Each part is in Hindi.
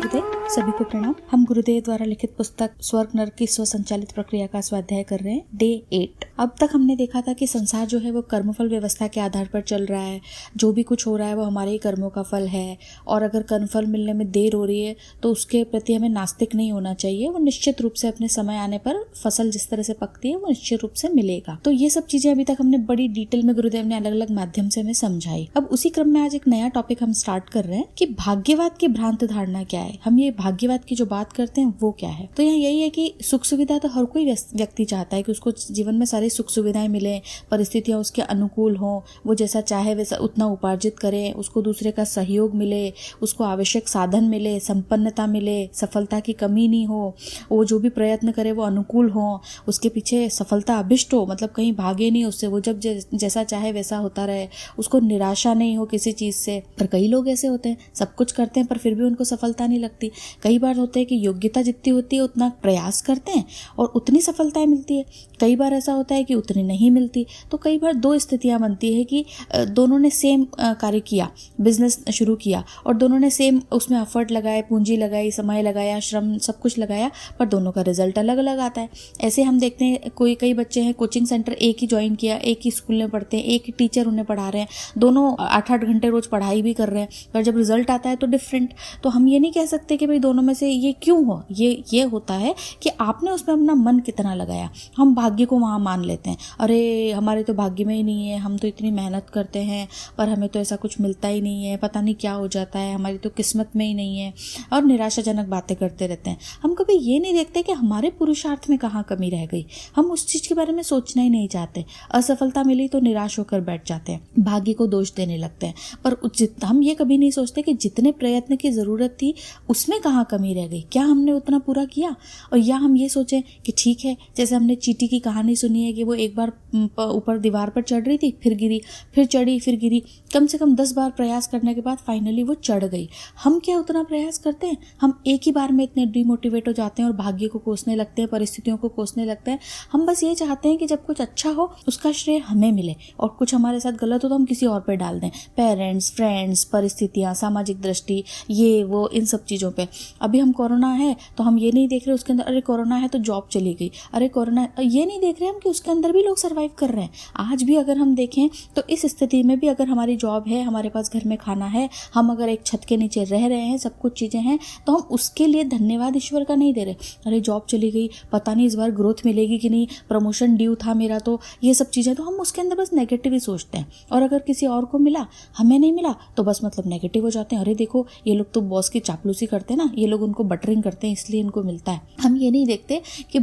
गुरुदेव, सभी को प्रणाम। हम गुरुदेव द्वारा लिखित पुस्तक स्वर्ग नरक की स्वसंचालित प्रक्रिया का स्वाध्याय कर रहे हैं, डे 8। अब तक हमने देखा था कि संसार जो है वो कर्मफल व्यवस्था के आधार पर चल रहा है। जो भी कुछ हो रहा है वो हमारे ही कर्मों का फल है, और अगर कर्मफल मिलने में देर हो रही है तो उसके प्रति हमें नास्तिक नहीं होना चाहिए। वो निश्चित रूप से अपने समय आने पर फसल जिस तरह से पकती है वो निश्चित रूप से मिलेगा। तो ये सब चीजें अभी तक हमने बड़ी डिटेल में गुरुदेव ने अलग अलग माध्यम से हमें समझाई। अब उसी क्रम में आज एक नया टॉपिक हम स्टार्ट कर रहे हैं कि भाग्यवाद की भ्रांत धारणा क्या है। हम ये भाग्यवाद की जो बात करते हैं वो क्या है। तो यहाँ यही है कि सुख सुविधा तो हर कोई व्यक्ति चाहता है कि उसको जीवन में सारी सुख सुविधाएं मिले, परिस्थितियां उसके अनुकूल हों, वो जैसा चाहे वैसा उतना उपार्जित करे, उसको दूसरे का सहयोग मिले, उसको आवश्यक साधन मिले, संपन्नता मिले, सफलता की कमी नहीं हो, वो जो भी प्रयत्न करे वो अनुकूल हो, उसके पीछे सफलता अभिष्ट हो, मतलब कहीं भागे नहीं उससे, वो जब जैसा चाहे वैसा होता रहे, उसको निराशा नहीं हो किसी चीज से। पर कई लोग ऐसे होते हैं, सब कुछ करते हैं पर फिर भी उनको सफलता नहीं लगती। कई बार होता है कि योग्यता जितनी होती है उतना प्रयास करते हैं और उतनी सफलताएं मिलती है। कई बार ऐसा होता है कि उतनी नहीं मिलती। तो कई बार दो स्थितियां बनती है कि दोनों ने सेम कार्य किया, बिजनेस शुरू किया और दोनों ने सेम उसमें एफर्ट लगाए, पूंजी लगाई, समय लगाया, श्रम सब कुछ लगाया, पर दोनों का रिजल्ट अलग अलग आता है। ऐसे हम देखते हैं कई बच्चे हैं कोचिंग सेंटर एक ही ज्वाइन किया, एक ही स्कूल में पढ़ते हैं, एक ही टीचर उन्हें पढ़ा रहे हैं, दोनों 8-8 घंटे रोज पढ़ाई भी कर रहे हैं, पर जब रिजल्ट आता है तो डिफरेंट। तो हम ये नहीं कह सकते कि भाई दोनों में से ये क्यों हो। ये होता है कि आपने उसमें अपना मन कितना लगाया। हम भाग्य को वहाँ मान लेते हैं, अरे हमारे तो भाग्य में ही नहीं है, हम तो इतनी मेहनत करते हैं पर हमें तो ऐसा कुछ मिलता ही नहीं है, पता नहीं क्या हो जाता है, हमारी तो किस्मत में ही नहीं है, और निराशाजनक बातें करते रहते हैं। हम कभी ये नहीं देखते कि हमारे पुरुषार्थ में कहाँ कमी रह गई। हम उस चीज के बारे में सोचना ही नहीं चाहते। असफलता मिली तो निराश होकर बैठ जाते हैं, भाग्य को दोष देने लगते हैं, पर हम ये कभी नहीं सोचते कि जितने प्रयत्न की जरूरत थी उसमें कहाँ कमी रह गई, क्या हमने उतना पूरा किया। और या हम ये सोचें कि ठीक है, जैसे हमने चींटी की कहानी सुनी है कि वो एक बार ऊपर दीवार पर चढ़ रही थी, फिर गिरी, फिर चढ़ी, फिर गिरी, कम से कम 10 बार प्रयास करने के बाद फाइनली वो चढ़ गई। हम क्या उतना प्रयास करते हैं? हम एक ही बार में इतने डिमोटिवेट हो जाते हैं और भाग्य को कोसने लगते हैं, परिस्थितियों को कोसने लगते हैं। हम बस ये चाहते हैं कि जब कुछ अच्छा हो उसका श्रेय हमें मिले, और कुछ हमारे साथ गलत हो तो हम किसी और पे डाल दें, पेरेंट्स, फ्रेंड्स, परिस्थितियां, सामाजिक दृष्टि, ये वो, इन सब चीज़ों पे। अभी हम कोरोना है तो हम ये नहीं देख रहे उसके अंदर अरे कोरोना है तो जॉब चली गई, अरे कोरोना, ये नहीं देख रहे हम कि उसके अंदर भी लोग सर्वाइव कर रहे हैं। आज भी अगर हम देखें तो इस स्थिति में भी अगर हमारी जॉब है, हमारे पास घर में खाना है, हम अगर एक छत के नीचे रह रहे हैं, सब कुछ चीज़ें हैं, तो हम उसके लिए धन्यवाद ईश्वर का नहीं दे रहे। अरे जॉब चली गई, पता नहीं इस बार ग्रोथ मिलेगी कि नहीं, प्रमोशन ड्यू था मेरा, तो ये सब चीज़ें, तो हम उसके अंदर बस नेगेटिव ही सोचते हैं। और अगर किसी और को मिला, हमें नहीं मिला, तो बस मतलब नेगेटिव हो जाते हैं। अरे देखो ये लोग तो बॉस की चापलूसी करते हैं ना, ये लोग उनको बटरिंग करते हैं इसलिए इनको मिलता है। हम ये नहीं देखते कि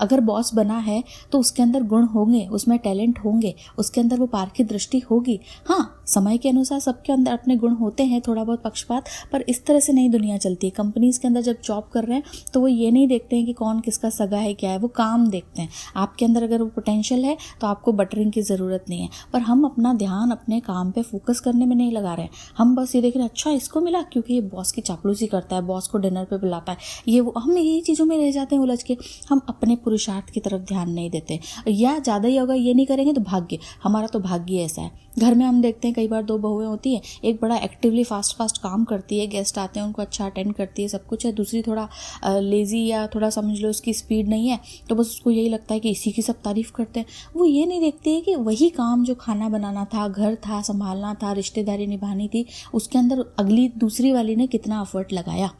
अगर बॉस बना है तो उसके अंदर गुण होंगे, उसमें टैलेंट होंगे, उसके अंदर वो पारखी दृष्टि होगी। हाँ, समय के अनुसार सबके अंदर अपने गुण होते हैं, थोड़ा बहुत पक्षपात, पर इस तरह से नहीं दुनिया चलती है। कंपनीज के अंदर जब जॉब कर रहे हैं तो वो ये नहीं देखते हैं कि कौन किसका सगा है, क्या है, वो काम देखते हैं। आपके अंदर अगर वो पोटेंशियल है तो आपको बटरिंग की ज़रूरत नहीं है। पर हम अपना ध्यान अपने काम पे फोकस करने में नहीं लगा रहे हैं। हम बस ये देख रहे हैं अच्छा इसको मिला क्योंकि ये बॉस की चापलूसी करता है, बॉस को डिनर पे बुलाता है, ये वो, हम यही चीज़ों में रह जाते हैं उलझ के। हम अपने पुरुषार्थ की तरफ ध्यान नहीं देते, या ज़्यादा ही होगा ये नहीं करेंगे तो भाग्य, हमारा तो भाग्य ऐसा है। घर में हम देखते हैं कई बार 2 बहुएं होती हैं, एक बड़ा एक्टिवली फास्ट काम करती है, गेस्ट आते हैं उनको अच्छा अटेंड करती है, सब कुछ है, दूसरी थोड़ा लेजी या थोड़ा समझ लो उसकी स्पीड नहीं है, तो बस उसको यही लगता है कि इसी की सब तारीफ करते हैं। वो ये नहीं देखती है कि वही काम जो खाना बनाना था, घर था, संभालना था, रिश्तेदारी निभानी थी, उसके अंदर अगली दूसरी वाली ने कितना एफर्ट लगाया।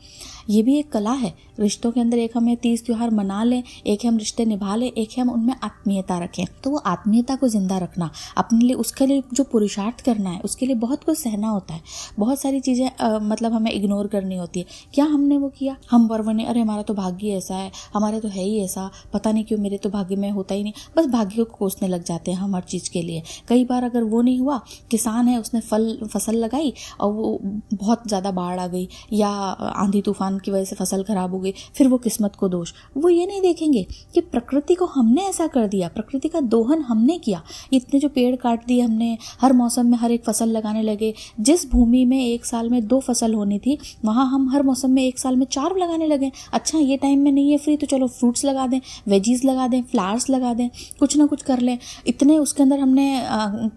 ये भी एक कला है रिश्तों के अंदर। एक हमें 30 त्योहार मना लें, एक हम रिश्ते निभा लें, एक हम उनमें आत्मीयता रखें। तो वो आत्मीयता को जिंदा रखना अपने लिए, उसके लिए जो पुरुषार्थ करना है, उसके लिए बहुत कुछ सहना होता है, बहुत सारी चीज़ें मतलब हमें इग्नोर करनी होती है। क्या हमने वो किया? हम बरवने, अरे हमारा तो भाग्य ऐसा है, हमारे तो है ही ऐसा, पता नहीं क्यों मेरे तो भाग्य में होता ही नहीं, बस भाग्य को कोसने लग जाते हैं हम हर चीज़ के लिए। कई बार अगर वो नहीं हुआ, किसान है उसने फसल लगाई और वो बहुत ज़्यादा बाढ़ आ गई या आंधी तूफान की वजह से फसल खराब हो गई, फिर वो किस्मत को दोष। वो ये नहीं देखेंगे कि प्रकृति को हमने ऐसा कर दिया, प्रकृति का दोहन हमने किया, इतने जो पेड़ काट दिए हमने, हर मौसम में हर एक फसल लगाने लगे। जिस भूमि में एक साल में 2 फसल होनी थी, वहाँ हम हर मौसम में एक साल में 4 लगाने लगे। अच्छा, ये टाइम में नहीं है फ्री, तो चलो फ्रूट्स लगा दें, वेजीज लगा दें, फ्लावर्स लगा दें, कुछ ना कुछ कर लें। इतने उसके अंदर हमने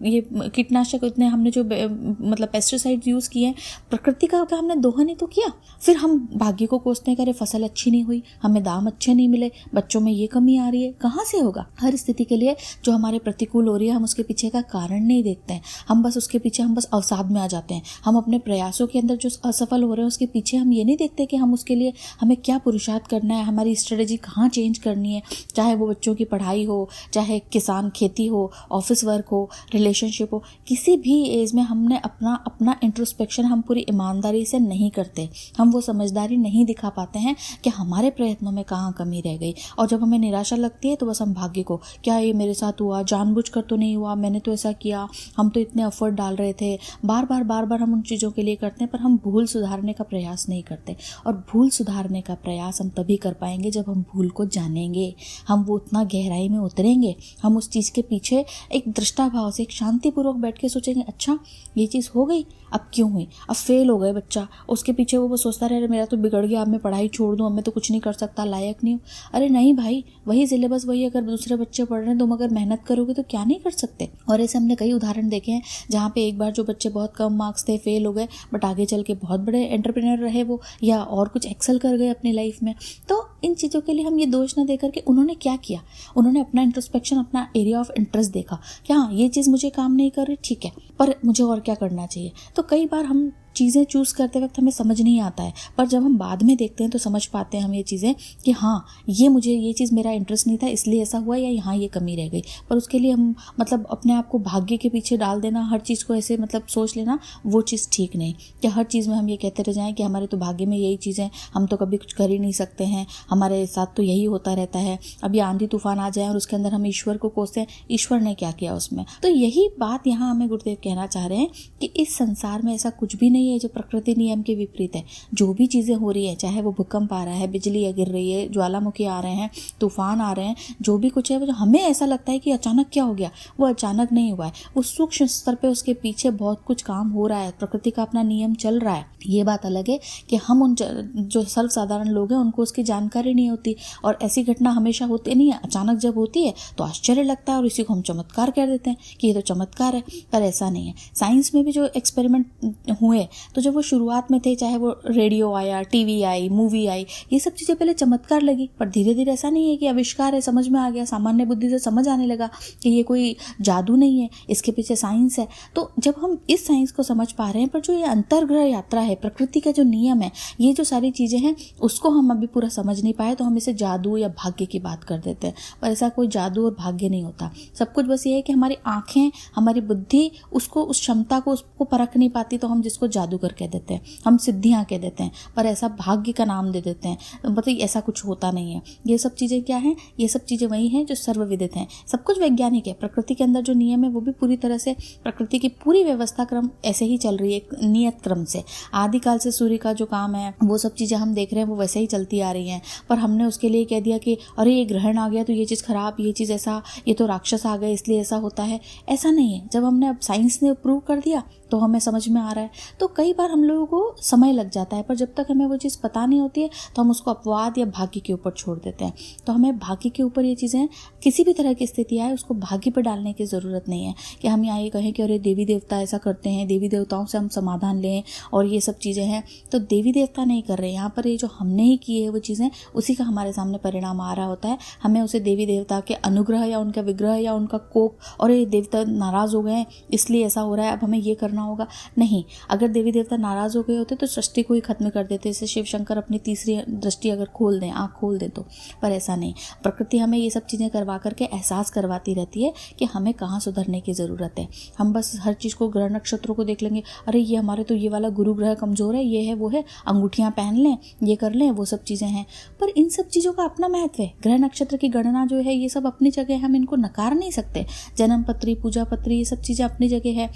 ये कीटनाशक, इतने हमने जो मतलब पेस्टिसाइड यूज़ किए, प्रकृति का हमने दोहन ही तो किया। फिर हम भाग्य को कोसते हैं कि अरे फसल अच्छी नहीं हुई, हमें दाम अच्छे नहीं मिले, बच्चों में ये कमी आ रही है। कहाँ से होगा? हर स्थिति के लिए जो हमारे प्रतिकूल हो रही है, हम उसके पीछे का कारण नहीं देखते हैं, हम बस उसके पीछे हम बस अवसाद में आ जाते हैं। हम अपने प्रयासों के अंदर जो असफल हो रहे हैं उसके पीछे हम ये नहीं देखते कि हम उसके लिए हमें क्या पुरुषार्थ करना है, हमारी स्ट्रेटेजी कहाँ चेंज करनी है। चाहे वो बच्चों की पढ़ाई हो, चाहे किसान खेती हो, ऑफिस वर्क हो, रिलेशनशिप हो, किसी भी एज में हमने अपना इंट्रोस्पेक्शन हम पूरी ईमानदारी से नहीं करते। हम वो समझदारी नहीं दिखा पाते हैं कि हमारे प्रयत्नों में कहाँ कमी रह गई। और जब हमें निराशा लगती है तो बस हम भाग्य को, क्या ये मेरे साथ हुआ, जानबूझकर तो नहीं हुआ, मैंने तो ऐसा किया, हम तो इतने एफर्ट डाल रहे थे, बार बार हम उन चीज़ों के लिए करते हैं, पर हम भूल सुधारने का प्रयास नहीं करते। और भूल सुधारने का प्रयास हम तभी कर पाएंगे जब हम भूल को जानेंगे, हम वो उतना गहराई में उतरेंगे, हम उस चीज़ के पीछे एक दृष्टा भाव से, एक शांतिपूर्वक बैठ के सोचेंगे, अच्छा ये चीज़ हो गई, अब क्यों हुई, अब फेल हो गए बच्चा, उसके पीछे वो सोचता रहे मेरा तो बिगड़ गया, अब मैं पढ़ाई छोड़ दूँ, अब मैं तो कुछ नहीं कर सकता, लायक नहीं हूँ। अरे नहीं भाई, वही सिलेबस वही अगर दूसरे बच्चे पढ़ रहे हैं, तुम अगर मेहनत करोगे तो क्या नहीं कर सकते। और ऐसे हमने कई उदाहरण देखे हैं जहाँ पे एक बार जो बच्चे बहुत कम मार्क्स थे, फेल हो गए, बट आगे चल के बहुत बड़े एंटरप्रेन्योर रहे वो, या और कुछ एक्सेल कर गए अपनी लाइफ में। तो इन चीज़ों के लिए हम ये दोष ना देकर के उन्होंने क्या किया, उन्होंने अपना इंट्रोस्पेक्शन, अपना एरिया ऑफ इंटरेस्ट देखा कि हाँ ये चीज़ मुझे काम नहीं कर रही, ठीक है, पर मुझे और क्या करना चाहिए। तो कई बार हम चीज़ें चूज़ करते वक्त हमें समझ नहीं आता है, पर जब हम बाद में देखते हैं तो समझ पाते हैं हम ये चीज़ें कि हाँ ये चीज़ मेरा इंटरेस्ट नहीं था इसलिए ऐसा हुआ, या यहाँ ये कमी रह गई। पर उसके लिए हम मतलब अपने आप को भाग्य के पीछे डाल देना, हर चीज़ को ऐसे मतलब सोच लेना, वो चीज़ ठीक नहीं। कि हर चीज़ में हम ये कहते रह जाएं कि हमारे तो भाग्य में यही चीज़ें, हम तो कभी कुछ कर ही नहीं सकते हैं, हमारे साथ तो यही होता रहता है। अब ये आंधी तूफान आ जाए और उसके अंदर हम ईश्वर को कोसते हैं, ईश्वर ने क्या किया उसमें। तो यही बात यहाँ हमें गुरुदेव कहना चाह रहे हैं कि इस संसार में ऐसा कुछ भी नहीं है जो प्रकृति नियम के विपरीत है। जो भी चीज़ें हो रही है, चाहे वो भूकंप आ रहा है, बिजली गिर रही है, ज्वालामुखी आ रहे हैं, तूफान आ रहे हैं, जो भी कुछ है वो हमें ऐसा लगता है कि अचानक क्या हो गया, वो अचानक नहीं हुआ है, वो सूक्ष्म स्तर पे उसके पीछे बहुत कुछ काम हो रहा है, प्रकृति का अपना नियम चल रहा है। ये बात अलग है कि हम उन जो सर्वसाधारण लोग हैं उनको उसकी जानकारी नहीं होती, और ऐसी घटना हमेशा होती नहीं है, अचानक जब होती है तो आश्चर्य लगता है और इसी को हम चमत्कार कह देते हैं कि ये तो चमत्कार है, पर ऐसा नहीं है। साइंस में भी जो एक्सपेरिमेंट हुए, तो जब वो शुरुआत में थे, चाहे वो रेडियो आया, टीवी आई, मूवी आई, ये सब चीज़ें पहले चमत्कार लगी, पर धीरे धीरे ऐसा नहीं है कि आविष्कार है, समझ में आ गया, सामान्य बुद्धि से समझ आने लगा कि ये कोई जादू नहीं है, इसके पीछे साइंस है। तो जब हम इस साइंस को समझ पा रहे हैं, पर जो ये अंतर्ग्रह यात्रा है, प्रकृति का जो नियम है, ये जो सारी चीज़ें हैं, उसको हम अभी पूरा समझ नहीं पाए, तो हम इसे जादू या भाग्य की बात कर देते हैं। पर ऐसा कोई जादू और भाग्य नहीं होता। सब कुछ बस ये है कि हमारी आँखें, हमारी बुद्धि उसको, उस क्षमता को, उसको परख नहीं पाती, तो हम जिसको जादूगर कह देते हैं, हम सिद्धियाँ कह देते हैं, पर ऐसा भाग्य का नाम दे देते हैं। मतलब ऐसा कुछ होता नहीं है। ये सब चीज़ें क्या हैं? ये सब चीज़ें वही हैं जो सर्वविदित हैं। सब कुछ वैज्ञानिक है। प्रकृति के अंदर जो नियम है वो भी पूरी तरह से, प्रकृति की पूरी व्यवस्था क्रम ऐसे ही चल रही है, एक नियत क्रम से। आदिकाल से सूर्य का जो काम है, वो सब चीज़ें हम देख रहे हैं, वो वैसे ही चलती आ रही हैं। पर हमने उसके लिए कह दिया कि अरे ये ग्रहण आ गया तो ये चीज़ खराब, ये चीज़ ऐसा, ये तो राक्षस आ गए इसलिए ऐसा होता है। ऐसा नहीं है। जब हमने अब साइंस ने प्रूव कर दिया तो हमें समझ में आ रहा है। तो कई बार हम लोगों को समय लग जाता है, पर जब तक हमें वो चीज़ पता नहीं होती है तो हम उसको अपवाद या भाग्य के ऊपर छोड़ देते हैं। तो हमें भाग्य के ऊपर ये चीज़ें, किसी भी तरह की स्थिति आए, उसको भाग्य पर डालने की ज़रूरत नहीं है कि हम यहाँ ये कहें कि अरे देवी देवता ऐसा करते हैं, देवी देवताओं से हम समाधान लें और ये सब चीज़ें हैं। तो देवी देवता नहीं कर रहे यहाँ पर, ये जो हमने ही किए हैं वो चीज़ें, उसी का हमारे सामने परिणाम आ रहा होता है। हमें उसे देवी देवता के अनुग्रह या उनका विग्रह या उनका कोप, और ये देवता नाराज़ हो गए हैं इसलिए ऐसा हो रहा है, अब हमें ये करना होगा, नहीं। अगर देवी देवता नाराज़ हो गए होते तो सृष्टि को ही खत्म कर देते, जैसे शिव शंकर अपनी तीसरी दृष्टि अगर खोल दें, आँख खोल दें तो। पर ऐसा नहीं। प्रकृति हमें ये सब चीज़ें करवा करके एहसास करवाती रहती है कि हमें कहाँ सुधरने की ज़रूरत है। हम बस हर चीज़ को, ग्रह नक्षत्रों को देख लेंगे, अरे ये हमारे तो ये वाला गुरु ग्रह कमज़ोर है, ये है वो है, अंगूठियाँ पहन लें, ये कर लें, वो सब चीज़ें हैं। पर इन सब चीज़ों का अपना महत्व है। ग्रह नक्षत्र की गणना जो है, ये सब अपनी जगह, हम इनको नकार नहीं सकते। जन्म पत्री, पूजा पत्री, ये सब चीज़ें अपनी जगह लगे है,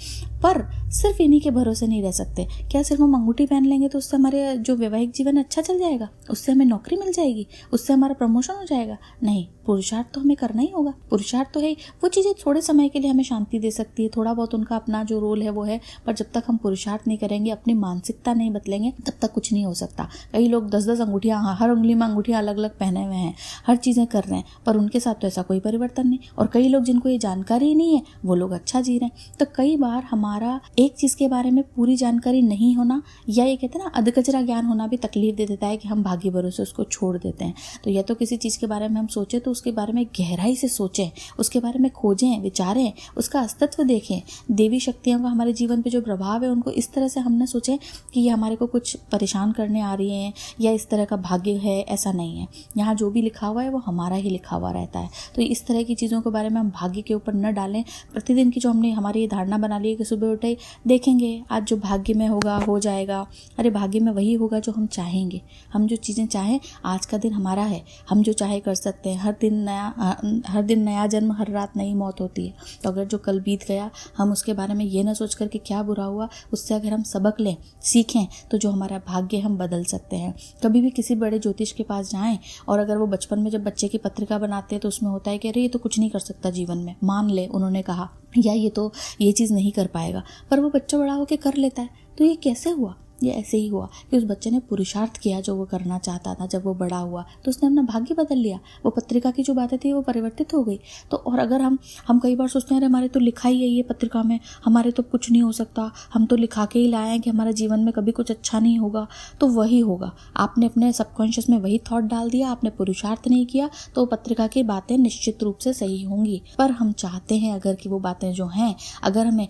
पर सिर्फ इन्हीं के भरोसे नहीं रह सकते। क्या सिर्फ हम अंगूठी पहन लेंगे तो उससे हमारे जो वैवाहिक जीवन अच्छा चल जाएगा, उससे हमें नौकरी मिल जाएगी, उससे हमारा प्रमोशन हो जाएगा? नहीं, पुरुषार्थ तो हमें करना ही होगा। पुरुषार्थ तो है, वो चीज़ें थोड़े समय के लिए हमें शांति दे सकती है, थोड़ा बहुत उनका अपना जो रोल है वो है, पर जब तक हम पुरुषार्थ नहीं करेंगे, अपनी मानसिकता नहीं बदलेंगे, तब तक कुछ नहीं हो सकता। कई लोग 10-10 अंगूठियाँ, हर उंगली में अंगूठियाँ अलग अलग पहने हुए हैं, हर चीज़ें कर रहे हैं, पर उनके साथ तो ऐसा कोई परिवर्तन नहीं। और कई लोग जिनको ये जानकारी ही नहीं है, वो लोग अच्छा जी रहे हैं। तो कई बार हमारा एक चीज़ के बारे में पूरी जानकारी नहीं होना, या ये कहते हैं ना अधकचरा ज्ञान होना, भी तकलीफ दे देता है कि हम भाग्य भरोसे उसको छोड़ देते हैं। तो या तो किसी चीज़ के बारे में हम सोचें तो उसके बारे में गहराई से सोचें, उसके बारे में खोजें, विचारें, उसका अस्तित्व देखें। देवी शक्तियों का हमारे जीवन पे जो प्रभाव है उनको इस तरह से हम न सोचें कि ये हमारे को कुछ परेशान करने आ रही हैं या इस तरह का भाग्य है, ऐसा नहीं है। यहाँ जो भी लिखा हुआ है वो हमारा ही लिखा हुआ रहता है। तो इस तरह की चीज़ों के बारे में हम भाग्य के ऊपर न डालें। प्रतिदिन की जो हमने हमारी ये धारणा बना ली है कि सुबह उठे देखेंगे आज जो भाग्य में होगा हो जाएगा। अरे भाग्य में वही होगा जो हम चाहेंगे। हम जो चीज़ें चाहें, आज का दिन हमारा है, हम जो चाहे कर सकते हैं। हर दिन नया जन्म, हर रात नई मौत होती है। तो अगर जो कल बीत गया, हम उसके बारे में ये ना सोच कर कि क्या बुरा हुआ, उससे अगर हम सबक लें, सीखें, तो जो हमारा भाग्य हम बदल सकते हैं। कभी भी किसी बड़े ज्योतिष के पास जाएं और अगर वो बचपन में जब बच्चे की पत्रिका बनाते हैं तो उसमें होता है कि अरे ये तो कुछ नहीं कर सकता जीवन में, मान ले उन्होंने कहा, या ये चीज़ नहीं कर पाएगा, पर वो बच्चा बड़ा होकर कर लेता है। तो ये कैसे हुआ? ये ऐसे ही हुआ कि उस बच्चे ने पुरुषार्थ किया जो वो करना चाहता था। जब वो बड़ा हुआ तो उसने अपना भाग्य बदल लिया। वो पत्रिका की जो बातें थी वो परिवर्तित हो गई। तो और अगर हम कई बार सोचते हैं अरे हमारे तो लिखा ही है ये पत्रिका में, हमारे तो कुछ नहीं हो सकता, हम तो लिखा के ही लाए हैं कि हमारे जीवन में कभी कुछ अच्छा नहीं होगा। तो वही होगा, आपने अपने सबकॉन्शियस में वही थॉट डाल दिया, आपने पुरुषार्थ नहीं किया, तो पत्रिका की बातें निश्चित रूप से सही होंगी। पर हम चाहते हैं अगर कि वो बातें जो हैं, अगर हमें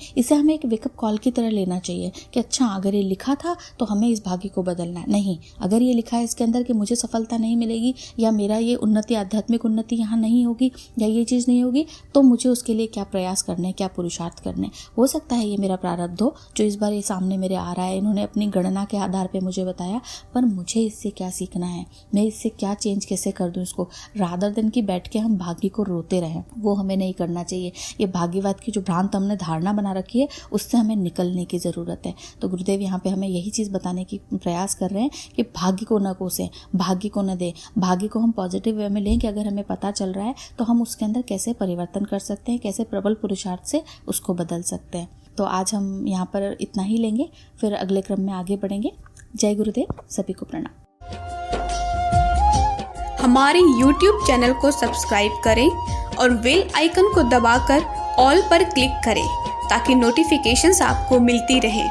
एक वेकअप कॉल की तरह लेना चाहिए कि अच्छा अगर ये लिखा था तो हमें इस भाग्य को बदलना है। नहीं, अगर ये लिखा है इसके अंदर कि मुझे सफलता नहीं मिलेगी या मेरा ये उन्नति, आध्यात्मिक उन्नति यहाँ नहीं होगी या ये चीज़ नहीं होगी, तो मुझे उसके लिए क्या प्रयास करने, क्या पुरुषार्थ करने। हो सकता है ये मेरा प्रारब्ध हो जो इस बार ये सामने मेरे आ रहा है, इन्होंने अपनी गणना के आधार पर मुझे बताया, पर मुझे इससे क्या सीखना है, मैं इससे क्या चेंज कैसे कर दूँ इसको। रादर देन कि बैठ के हम भाग्य को रोते रहें, वो हमें नहीं करना चाहिए। ये भाग्यवाद की जो भ्रांत हमने धारणा बना रखी है उससे हमें निकलने की ज़रूरत है। तो गुरुदेव यहाँ पे हमें यही चीज़ बताने की प्रयास कर रहे हैं कि भाग्य को न कोसें, भाग्य को न दें, भाग्य को हम पॉजिटिव वे में लें कि अगर हमें पता चल रहा है तो हम उसके अंदर कैसे परिवर्तन कर सकते हैं, कैसे प्रबल पुरुषार्थ से उसको बदल सकते हैं। तो आज हम यहाँ पर इतना ही लेंगे, फिर अगले क्रम में आगे बढ़ेंगे। जय गुरुदेव, सभी को प्रणाम। हमारे YouTube चैनल को सब्सक्राइब करें और बेल आइकन को दबाकर ऑल पर क्लिक करें ताकि नोटिफिकेशंस आपको मिलती रहें।